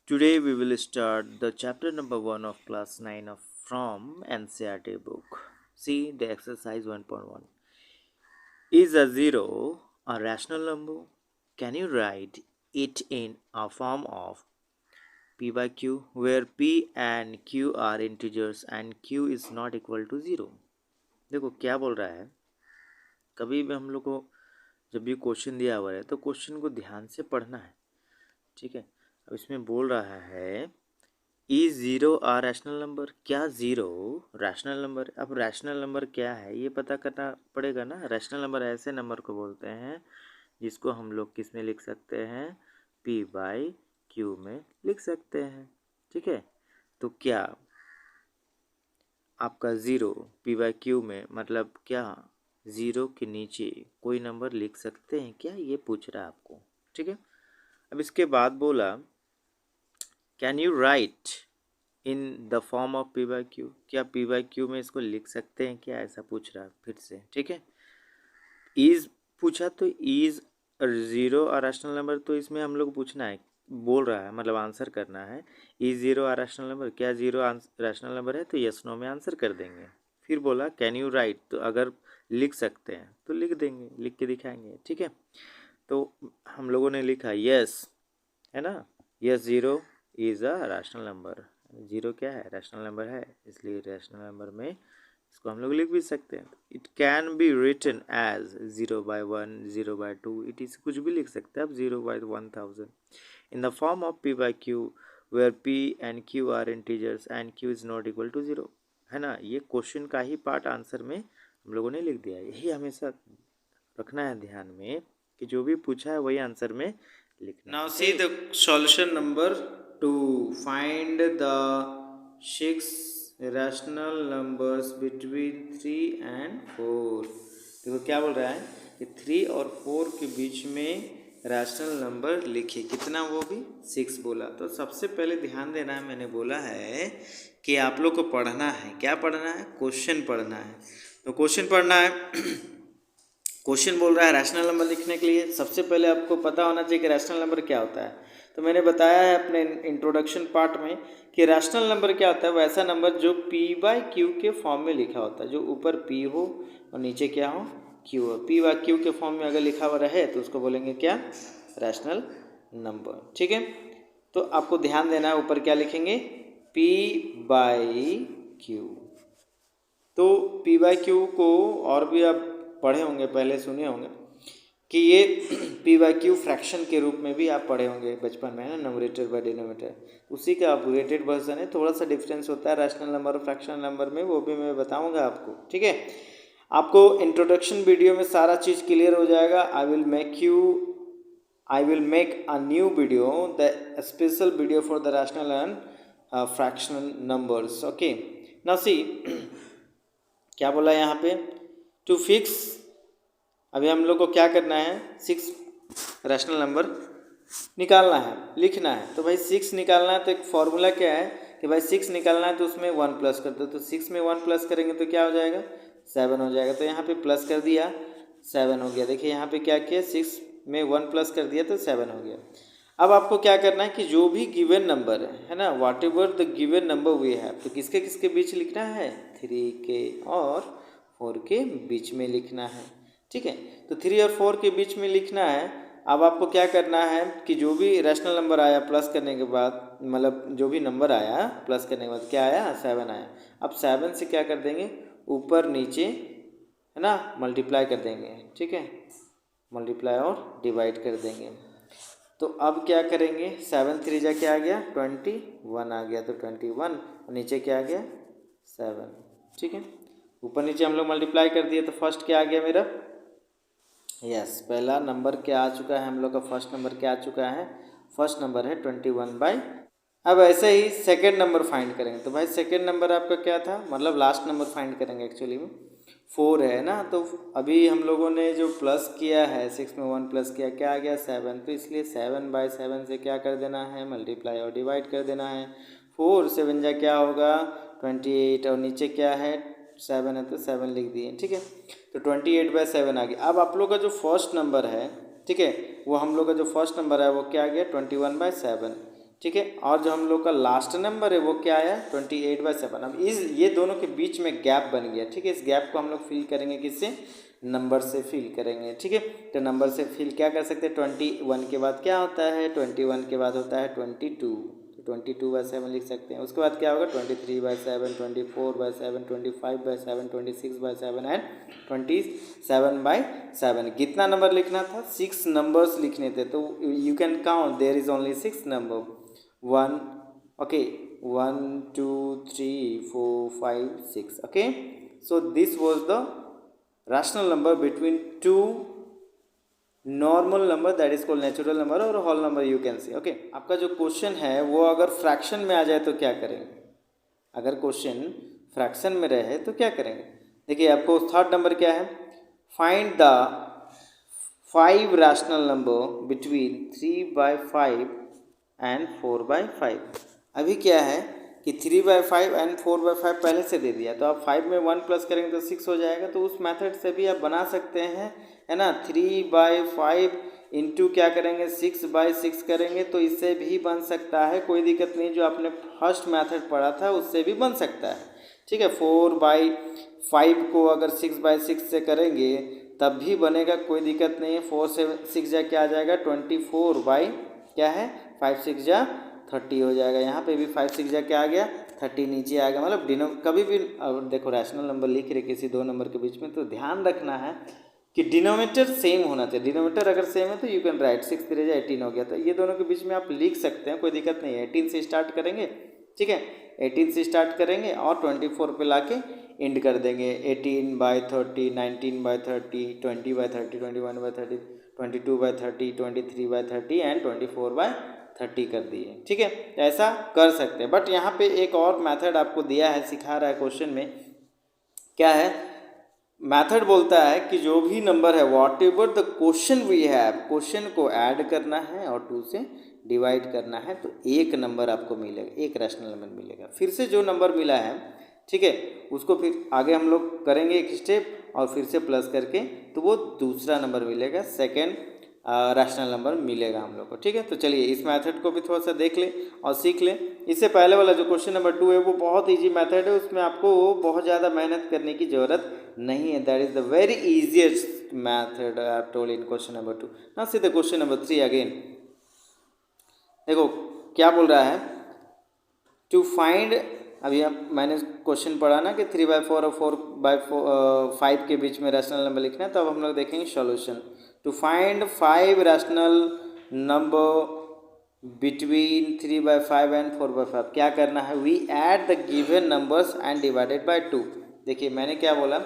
Today we will start the chapter number 1 of class 9 of from NCERT book. See the exercise 1.1. Is a zero a rational number? Can you write it in a form of p by q where p and q are integers and q is not equal to 0? देखो क्या बोल रहा है, कभी भी हम लोग को जब भी क्वेश्चन दिया हुआ है तो क्वेश्चन को ध्यान से पढ़ना है, ठीक है। अब इसमें बोल रहा है is zero a rational number, क्या ज़ीरो रैशनल नंबर। अब रैशनल नंबर क्या है ये पता करना पड़ेगा ना। रैशनल नंबर ऐसे नंबर को बोलते हैं जिसको हम लोग किस में लिख सकते हैं, p बाई क्यू में लिख सकते हैं, ठीक है। तो क्या आपका ज़ीरो p बाई क्यू में मतलब क्या ज़ीरो के नीचे कोई नंबर लिख सकते हैं क्या, ये पूछ रहा है आपको, ठीक है। अब इसके बाद बोला can you right in the form of P by Q, क्या पी बाई क्यू में इसको लिख सकते हैं क्या, ऐसा पूछ रहा है फिर से, ठीक है। इज पूछा तो इज ज़ीरो और रैशनल नंबर, तो इसमें हम लोग पूछना है, बोल रहा है मतलब आंसर करना है इज ज़ीरो और रैशनल नंबर, क्या ज़ीरो रैशनल नंबर है, तो यस नो में आंसर कर देंगे। फिर बोला कैन यू राइट, तो अगर लिख सकते हैं तो लिख देंगे, लिख के दिखाएंगे, ठीक है। तो हम लोगों ने लिखा यस, है ना, yes zero is a rational number. Zero क्या है, रैशनल नंबर है, इसलिए रैशनल नंबर में इसको हम लोग लिख भी सकते हैं। It can be written as 0/1, 0/2, it is कुछ भी लिख सकते हैं आप, 0/1000 in the form of p by q where p and q are integers and q is not equal to 0, है ना। ये क्वेश्चन का ही पार्ट आंसर में हम लोगों ने लिख दिया है। यही हमेशा रखना है ध्यान में कि जो भी पूछा है वही आंसर में लिखना। Now see the solution number 2. Find the 6 rational numbers between 3 and 4. देखो क्या बोल रहा है कि 3 और 4 के बीच में रैशनल नंबर लिखिए, कितना, वो भी 6 बोला। तो सबसे पहले ध्यान देना है, मैंने बोला है कि आप लोग को पढ़ना है, क्या पढ़ना है, क्वेश्चन पढ़ना है। तो क्वेश्चन पढ़ना है क्वेश्चन बोल रहा है रैशनल नंबर लिखने के लिए सबसे पहले आपको पता होना चाहिए कि रैशनल नंबर क्या होता है। तो मैंने बताया है अपने इंट्रोडक्शन पार्ट में कि रैशनल नंबर क्या होता है, वैसा नंबर जो p बाई क्यू के फॉर्म में लिखा होता है, जो ऊपर p हो और नीचे क्या हो, q हो। p बाई क्यू के फॉर्म में अगर लिखा हुआ रहे तो उसको बोलेंगे क्या, रैशनल नंबर, ठीक है। तो आपको ध्यान देना है ऊपर क्या लिखेंगे, p बाई क्यू। तो p बाई क्यू को और भी आप पढ़े होंगे, पहले सुने होंगे कि ये p बाई क्यू फ्रैक्शन के रूप में भी आप पढ़े होंगे बचपन में, है ना, न्यूमरेटर बाय डिनोमिनेटर। उसी का अपग्रेडेड वर्जन है, थोड़ा सा डिफरेंस होता है रैशनल नंबर और फ्रैक्शनल नंबर में, वो भी मैं बताऊंगा आपको, ठीक है। आपको इंट्रोडक्शन वीडियो में सारा चीज़ क्लियर हो जाएगा। I will make a new video, the special video for the rational and fractional numbers, okay. Now सी क्या बोला है यहाँ पे, टू फिक्स, अभी हम लोग को क्या करना है, 6 रैशनल नंबर निकालना है, लिखना है। तो भाई 6 निकालना है तो एक फॉर्मूला क्या है कि भाई 6 निकालना है तो उसमें 1 प्लस कर दो। तो 6 में 1 प्लस करेंगे तो क्या हो जाएगा, 7 हो जाएगा। तो यहाँ पे प्लस कर दिया, 7 हो गया। देखिए यहाँ पे क्या किया, 6 में 1 प्लस कर दिया तो 7 हो गया। अब आपको क्या करना है कि जो भी गिवन नंबर है ना, whatever the given number we have, तो किसके किसके बीच लिखना है, 3 के और 4 के बीच में लिखना है, ठीक है। तो 3 और 4 के बीच में लिखना है। अब आपको क्या करना है कि जो भी रैशनल नंबर आया प्लस करने के बाद, मतलब जो भी नंबर आया प्लस करने के बाद क्या आया, 7 आया। अब 7 से क्या कर देंगे, ऊपर नीचे, है ना, मल्टीप्लाई कर देंगे, ठीक है, मल्टीप्लाई और डिवाइड कर देंगे। तो अब क्या करेंगे, 7 3 जा क्या आ गया, 21 आ गया। तो 21 और नीचे क्या आ गया, 7, ठीक है। ऊपर नीचे हम लोग मल्टीप्लाई कर दिए तो फर्स्ट क्या आ गया मेरा, यस, पहला नंबर क्या आ चुका है हम लोग का, फर्स्ट नंबर क्या आ चुका है, फर्स्ट नंबर है 21/। अब ऐसे ही सेकेंड नंबर फाइंड करेंगे। तो भाई सेकेंड नंबर आपका क्या था, मतलब लास्ट नंबर फाइंड करेंगे एक्चुअली में, 4 है ना। तो अभी हम लोगों ने जो प्लस किया है, 6 में 1 प्लस किया, क्या आ गया, 7। तो इसलिए 7/7 से क्या कर देना है, मल्टीप्लाई और डिवाइड कर देना है। 4 7 जा क्या होगा, 28, और नीचे क्या है, 7 है तो 7 लिख दिए, ठीक है। तो 28/7 आ गया। अब आप लोग का जो फर्स्ट नंबर है, ठीक है, वो हम लोग का जो फर्स्ट नंबर है वो क्या आ गया, 21/7, ठीक है। और जो हम लोग का लास्ट नंबर है वो क्या आया 28/7। अब ये दोनों के बीच में गैप बन गया, ठीक है। इस गैप को हम लोग फिल करेंगे किससे, नंबर से फिल करेंगे, ठीक है। तो नंबर से फिल क्या कर सकते हैं, 21 के बाद क्या होता है, 21 के बाद होता है 22, 22/7 लिख सकते हैं। उसके बाद क्या होगा 23/7, 24/7, 25/7, 26/7 एंड 27/7। कितना नंबर लिखना था, 6 नंबर्स लिखने थे। तो you can count, there is only 6 number, 1 okay, 1 2 3 4 5 6 okay. So this was the rational number between two normal number, that is called natural number, और whole number you can see, okay. आपका जो question है वो अगर fraction में आ जाए तो क्या करेंगे, अगर क्वेश्चन फ्रैक्शन में रहे तो क्या करेंगे। देखिए आपको थर्ड नंबर क्या है, find the 5 rational number between 3/5 and 4/5। अभी क्या है कि 3/5 एंड 4/5 पहले से दे दिया, तो आप 5 में 1 प्लस करेंगे तो 6 हो जाएगा। तो उस मेथड से भी आप बना सकते हैं, है ना। 3/5 इंटू क्या करेंगे 6/6 करेंगे, तो इससे भी बन सकता है, कोई दिक्कत नहीं। जो आपने फर्स्ट मेथड पढ़ा था उससे भी बन सकता है, ठीक है। 4/5 को अगर 6/6 से करेंगे तब भी बनेगा, कोई दिक्कत नहीं है। 4 से 6 जा क्या आ जाएगा 24 क्या है 5 6 जा 30 हो जाएगा। यहाँ पे भी 5 6 जा क्या आ गया 30 नीचे आ गया। मतलब कभी भी अब देखो रैशनल नंबर लिख रहे किसी दो नंबर के बीच में, तो ध्यान रखना है कि डिनोमिनेटर सेम होना चाहिए। डिनोमिनेटर अगर सेम है तो यू कैन राइट 6 3 जा 18 हो गया। तो ये दोनों के बीच में आप लिख सकते हैं, कोई दिक्कत नहीं है। 18 से स्टार्ट करेंगे, ठीक है, 18 से स्टार्ट करेंगे और 24 पे लाके एंड कर देंगे। 18/30, 19/30, 20/30, 21/30, 22/30, 23/30 एंड 24/30 कर दिए, ठीक है। ऐसा कर सकते हैं। बट यहाँ पे एक और मेथड आपको दिया है, सिखा रहा है क्वेश्चन में, क्या है मेथड बोलता है कि जो भी नंबर है whatever the question we have, question को ऐड करना है और 2 से डिवाइड करना है, तो एक नंबर आपको मिलेगा, एक रैशनल नंबर मिलेगा। फिर से जो नंबर मिला है, ठीक है, उसको फिर आगे हम लोग करेंगे एक स्टेप और फिर से प्लस करके, तो वो दूसरा नंबर मिलेगा, सेकेंड रैशनल नंबर मिलेगा हम लोग को, ठीक है। तो चलिए इस मेथड को भी थोड़ा सा देख ले और सीख ले। इससे पहले वाला जो क्वेश्चन नंबर 2 है वो बहुत इजी मेथड है, उसमें आपको बहुत ज़्यादा मेहनत करने की ज़रूरत नहीं है। That is the very easiest method I have told in question number 2। Now see the question number 3 again. देखो क्या बोल रहा है, टू फाइंड, अभी मैंने क्वेश्चन पढ़ा ना कि 3/4 और 4/5 के बीच में रैशनल नंबर लिखना है, तो अब हम लोग देखेंगे solution. To find 5 rational number between 3/5 and 4/5 क्या करना है, we add the given numbers and divided by 2। देखिए मैंने क्या बोला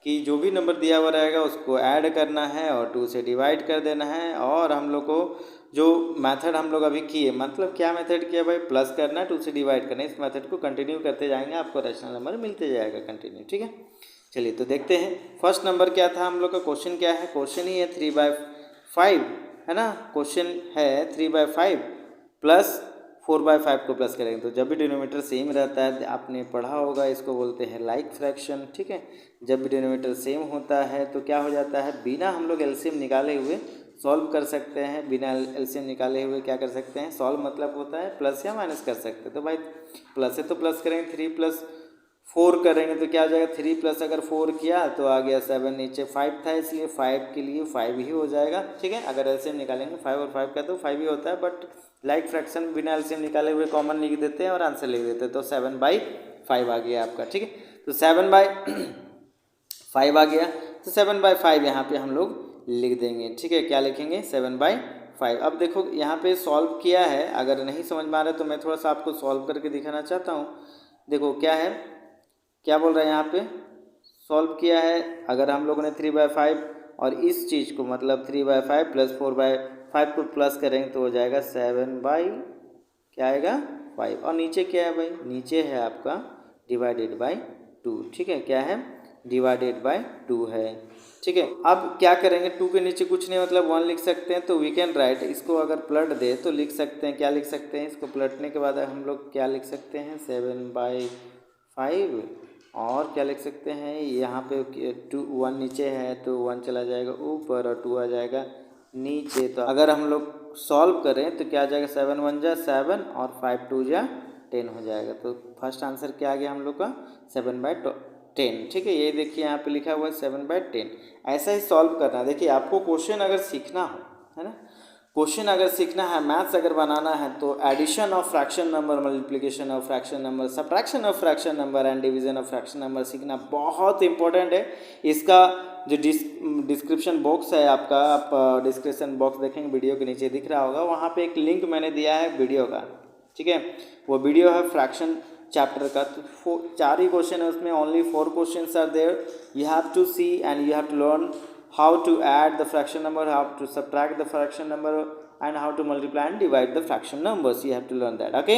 कि जो भी नंबर दिया हुआ रहेगा उसको ऐड करना है और 2 से डिवाइड कर देना है। और हम लोग को जो मेथड हम लोग अभी किए, मतलब क्या मेथड किया भाई, प्लस करना है 2 से डिवाइड करना है। इस मेथड को कंटिन्यू करते जाएंगे, आपको रैशनल नंबर मिलते जाएगा कंटिन्यू, ठीक है। चलिए तो देखते हैं फर्स्ट नंबर क्या था हम लोग का, क्वेश्चन क्या है, क्वेश्चन ही है 3/5, है ना। क्वेश्चन है 3/5 प्लस 4/5 को प्लस करेंगे, तो जब भी डिनोमीटर सेम रहता है, आपने पढ़ा होगा, इसको बोलते हैं लाइक फ्रैक्शन, ठीक है। जब भी डिनोमीटर सेम होता है तो क्या हो जाता है, बिना हम लोग एलसीएम निकाले हुए सॉल्व कर सकते हैं। बिना एलसीएम निकाले हुए क्या कर सकते हैं, सॉल्व मतलब होता है प्लस या माइनस कर सकते हैं। तो भाई प्लस है तो प्लस करेंगे, 3 + 4 करेंगे तो क्या आ जाएगा, 3 + अगर 4 किया तो आ गया 7, नीचे 5 था इसलिए 5 के लिए 5 ही हो जाएगा, ठीक है। अगर एलसीएम निकालेंगे 5 और 5 का तो 5 ही होता है, बट लाइक फ्रैक्शन बिना एलसीएम निकाले हुए कॉमन लिख देते हैं और आंसर लिख देते हैं। तो 7/5 आ गया आपका, ठीक है। तो 7/5 आ गया, तो 7/5 यहाँ पे हम लोग लिख देंगे, ठीक है। क्या लिखेंगे 7/5। अब देखो यहाँ पे सॉल्व किया है, अगर नहीं समझ में आ रहा है तो मैं थोड़ा सा आपको सॉल्व करके दिखाना चाहता हूँ। देखो क्या है, क्या बोल रहा है यहाँ पे, सॉल्व किया है। अगर हम लोगों ने 3/5 और इस चीज़ को मतलब 3/5 + 4/5 को प्लस करेंगे तो हो जाएगा 7/ क्या आएगा 5। और नीचे क्या है भाई, नीचे है आपका डिवाइडेड बाय 2, ठीक है। क्या है, डिवाइडेड बाय 2 है, ठीक है। अब क्या करेंगे, 2 के नीचे कुछ नहीं मतलब 1 लिख सकते हैं, तो वी कैन राइट, इसको अगर पलट दे तो लिख सकते हैं, क्या लिख सकते हैं, इसको पलटने के बाद हम लोग क्या लिख सकते हैं 7/5। और क्या लिख सकते हैं, यहाँ पे 1 नीचे है तो 1 चला जाएगा ऊपर और 2 आ जाएगा नीचे। तो अगर हम लोग सॉल्व करें तो क्या आ जाएगा, 7 1 जा 7 और 5 2 जा 10 हो जाएगा। तो फर्स्ट आंसर क्या आ गया हम लोग का, 7/10। ठीक है, ये देखिए यहाँ पे लिखा हुआ है 7/10। ऐसा ही सॉल्व करना है। देखिए आपको क्वेश्चन अगर सीखना हो, है ना, क्वेश्चन अगर सीखना है, मैथ्स अगर बनाना है, तो addition of fraction number, multiplication of fraction number, subtraction of fraction number and division of fraction number सीखना बहुत इंपॉर्टेंट है। इसका जो डिस्क्रिप्शन बॉक्स है आपका, आप डिस्क्रिप्शन बॉक्स देखेंगे, वीडियो के नीचे दिख रहा होगा, वहाँ पे एक लिंक मैंने दिया है वीडियो का। ठीक है, वो वीडियो है फ्रैक्शन चैप्टर का। तो 4 ही क्वेश्चन है उसमें, only 4 question are there. You have to see and you have to learn how to add the fraction number, how to subtract the fraction number and how to multiply and divide the fraction numbers. You have to learn that. Okay,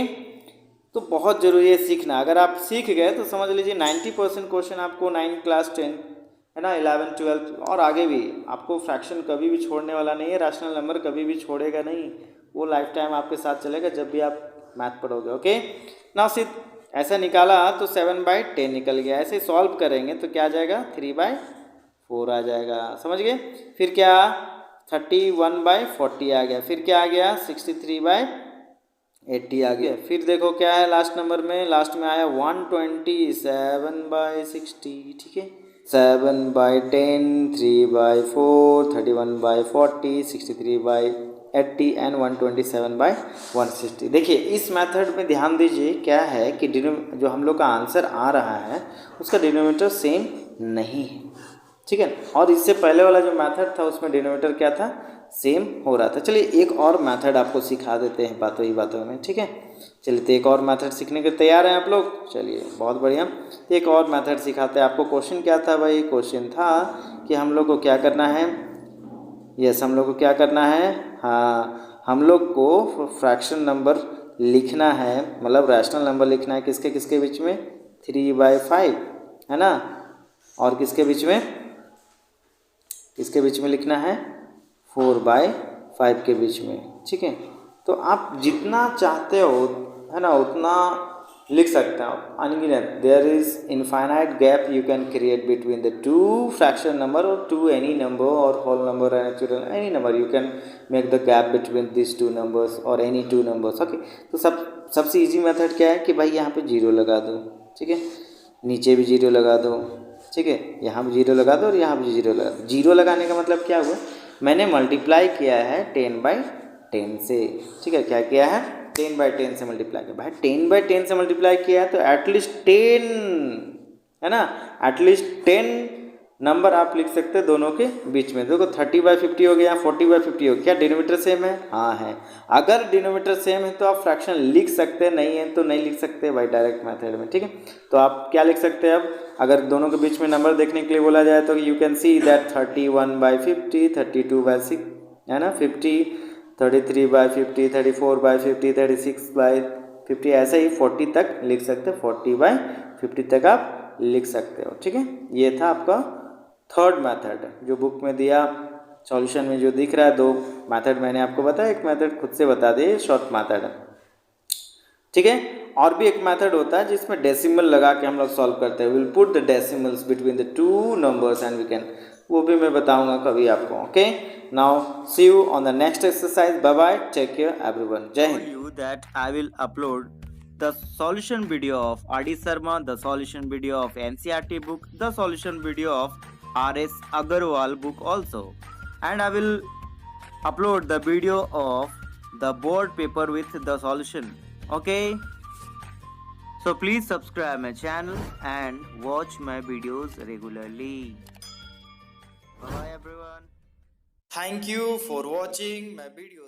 तो बहुत ज़रूरी है सीखना। अगर आप सीख गए तो समझ लीजिए 90% क्वेश्चन आपको 9 क्लास 10 है ना, 11 12 और आगे भी आपको फ्रैक्शन कभी भी छोड़ने वाला नहीं है। रैशनल नंबर कभी भी छोड़ेगा नहीं, वो लाइफ टाइम आपके साथ चलेगा जब भी आप मैथ पढ़ोगे। ओके, ना सिर्फ ऐसा निकाला तो 7/10 निकल गया। ऐसे सॉल्व करेंगे तो क्या आ जाएगा, 3/4 आ जाएगा। समझ गए? फिर क्या, 31/40 आ गया। फिर क्या आ गया, 63/80 आ गया। फिर देखो क्या है लास्ट नंबर में, लास्ट में आया 127/60। ठीक है, 7/10, 3/4, 31/40, 63/80 एंड 127/160। देखिए इस मेथड में ध्यान दीजिए, क्या है कि जो हम लोग का आंसर आ रहा है उसका डिनोमिनेटर सेम नहीं है। ठीक है, और इससे पहले वाला जो मेथड था उसमें डिनोमिनेटर क्या था, सेम हो रहा था। चलिए एक और मेथड आपको सिखा देते हैं बातों ही बातों में। ठीक है, चलिए तो एक और मेथड सीखने के तैयार हैं आप लोग? चलिए बहुत बढ़िया, एक और मेथड सिखाते हैं आपको। क्वेश्चन क्या था भाई, क्वेश्चन था कि हम लोग को क्या करना है, यस हम लोग को क्या करना है, हाँ हम लोग को फ्रैक्शन नंबर लिखना है, मतलब रैशनल नंबर लिखना है। किसके किसके बीच में, 3/5 है ना, और किसके बीच में, किसके बीच में लिखना है, 4/5 के बीच में। ठीक है, तो आप जितना चाहते हो है ना उतना लिख सकते हो, अनगिनत। There is infinite gap you can create between the two fraction number और टू एनी नंबर और whole number and natural any number, you can make the gap between this 2 numbers और एनी 2 नंबर्स। ओके, तो सबसे easy method क्या है कि भाई यहाँ पे 0 लगा दो। ठीक है, नीचे भी 0 लगा दो। ठीक है, यहाँ भी 0 लगा दो और यहाँ भी 0 लगा दो। 0 लगाने का मतलब क्या हुआ, मैंने मल्टीप्लाई किया है 10/10 से। ठीक है, क्या किया है, 10/10 से मल्टीप्लाई किया। भाई 10/10 से मल्टीप्लाई किया है तो एटलीस्ट 10 है ना, एटलीस्ट 10 नंबर आप लिख सकते हैं दोनों के बीच में। देखो 30/50 हो गया, 40/50 हो गया। क्या डिनोमीटर सेम है? हाँ है। अगर डिनोमीटर सेम है तो आप फ्रैक्शन लिख सकते हैं, नहीं है तो नहीं लिख सकते भाई डायरेक्ट मेथड में। ठीक है, तो आप क्या लिख सकते हैं अब, अगर दोनों के बीच में नंबर देखने के लिए बोला जाए तो यू कैन सी दैट 31/50, 32/6 है ना, 50, 33/50, 34/50, 36/50, ऐसे ही 40 तक लिख सकते हैं, 40/50 तक आप लिख सकते हो। ठीक है, ये था आपका थर्ड मेथड जो बुक में दिया, सॉल्यूशन में जो दिख रहा है। 2 मेथड मैंने आपको बताया, एक मेथड खुद से बता दिए, शॉर्ट मेथड। ठीक है, और भी एक मेथड होता है जिसमें डेसिमल लगा के हम लोग सॉल्व करते हैं। Will put the decimals between the 2 numbers and we can, वो भी मैं बताऊंगा कभी आपको। Okay, now see you on the next exercise. Bye bye, take care everyone, जय हिंद। You that I will upload the solution video of R.D. Sharma, the solution video of NCERT book, the solution video of R.S. Agarwal book also, and I will upload the video of the board paper with the solution. Okay, so please subscribe my channel and watch my videos regularly. Bye everyone, thank you for watching my video.